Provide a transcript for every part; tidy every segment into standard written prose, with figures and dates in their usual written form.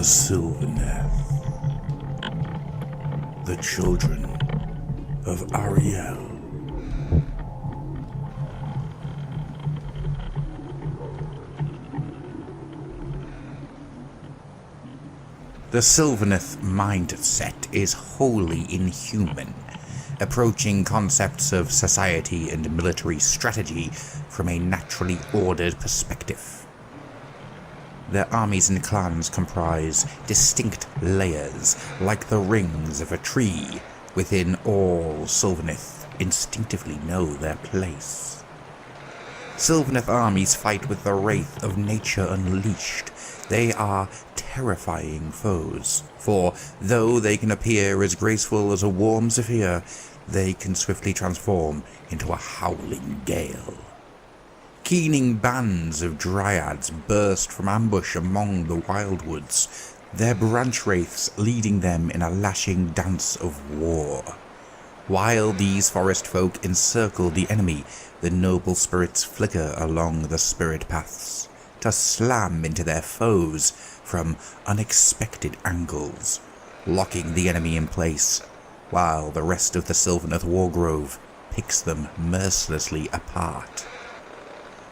Sylvaneth, the children of Alarielle. The Sylvaneth mindset is wholly inhuman, approaching concepts of society and military strategy from a naturally ordered perspective. Their armies and clans comprise distinct layers, like the rings of a tree. Within all, Sylvaneth instinctively know their place. Sylvaneth armies fight with the wraith of nature unleashed. They are terrifying foes, for though they can appear as graceful as a warm zephyr, they can swiftly transform into a howling gale. Keening bands of dryads burst from ambush among the wildwoods, their branch wraiths leading them in a lashing dance of war. While these forest folk encircle the enemy, the noble spirits flicker along the spirit paths to slam into their foes from unexpected angles, locking the enemy in place, while the rest of the Sylvaneth Wargrove picks them mercilessly apart.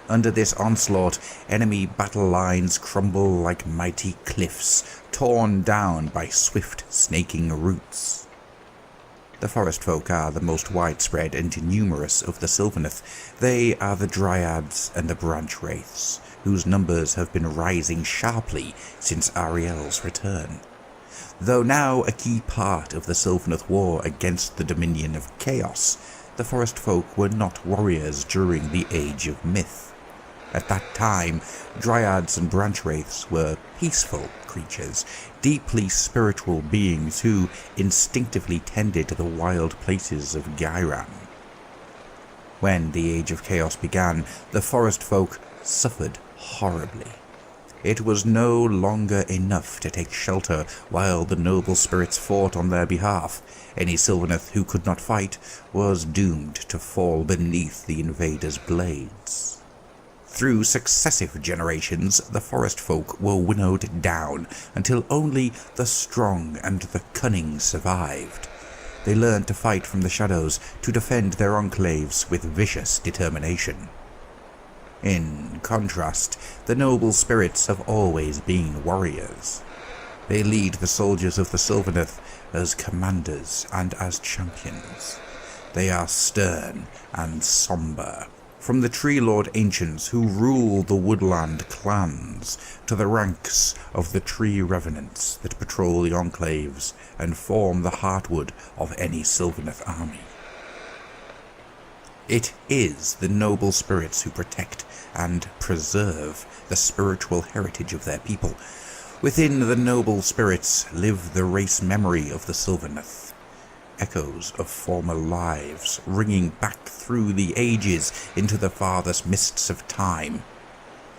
Under this onslaught, enemy battle lines crumble like mighty cliffs, torn down by swift snaking roots. The forest folk are the most widespread and numerous of the Sylvaneth. They are the dryads and the branch wraiths, whose numbers have been rising sharply since Alarielle's return. Though now a key part of the Sylvaneth war against the Dominion of Chaos, the forest folk were not warriors during the Age of Myth. At that time, dryads and branch wraiths were peaceful creatures, deeply spiritual beings who instinctively tended to the wild places of Gyran. When the Age of Chaos began, the forest folk suffered horribly. It was no longer enough to take shelter while the noble spirits fought on their behalf. Any Sylvaneth who could not fight was doomed to fall beneath the invaders' blades. Through successive generations, the forest folk were winnowed down until only the strong and the cunning survived. They learned to fight from the shadows, to defend their enclaves with vicious determination. In contrast, the noble spirits have always been warriors. They lead the soldiers of the Sylvaneth as commanders and as champions. They are stern and somber. From the Tree Lord ancients who rule the woodland clans, to the ranks of the tree revenants that patrol the enclaves and form the heartwood of any Sylvaneth army. It is the noble spirits who protect and preserve the spiritual heritage of their people. Within the noble spirits live the race memory of the Sylvaneth. Echoes of former lives ringing back through the ages into the farthest mists of time.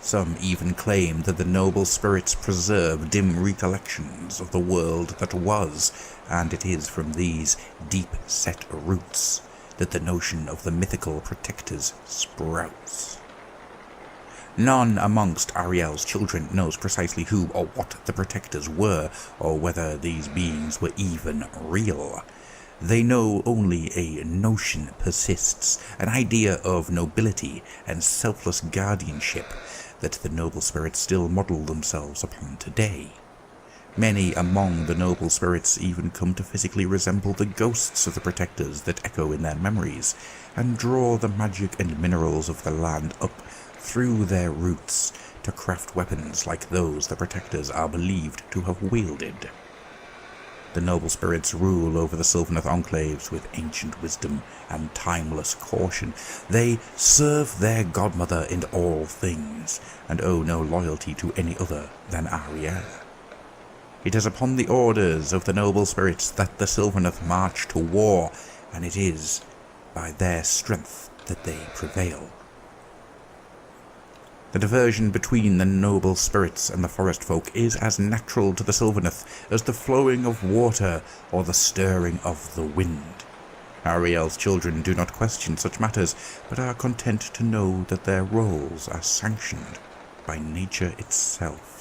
Some even claim that the noble spirits preserve dim recollections of the world that was, and it is from these deep-set roots that the notion of the mythical protectors sprouts. None amongst Alarielle's children knows precisely who or what the protectors were, or whether these beings were even real. They know only a notion persists, an idea of nobility and selfless guardianship that the noble spirits still model themselves upon today. Many among the noble spirits even come to physically resemble the ghosts of the protectors that echo in their memories, and draw the magic and minerals of the land up through their roots to craft weapons like those the protectors are believed to have wielded. The noble spirits rule over the Sylvaneth enclaves with ancient wisdom and timeless caution. They serve their godmother in all things, and owe no loyalty to any other than Alarielle. It is upon the orders of the noble spirits that the Sylvaneth march to war, and it is by their strength that they prevail. The diversion between the noble spirits and the forest folk is as natural to the Sylvaneth as the flowing of water or the stirring of the wind. Alarielle's children do not question such matters, but are content to know that their roles are sanctioned by nature itself.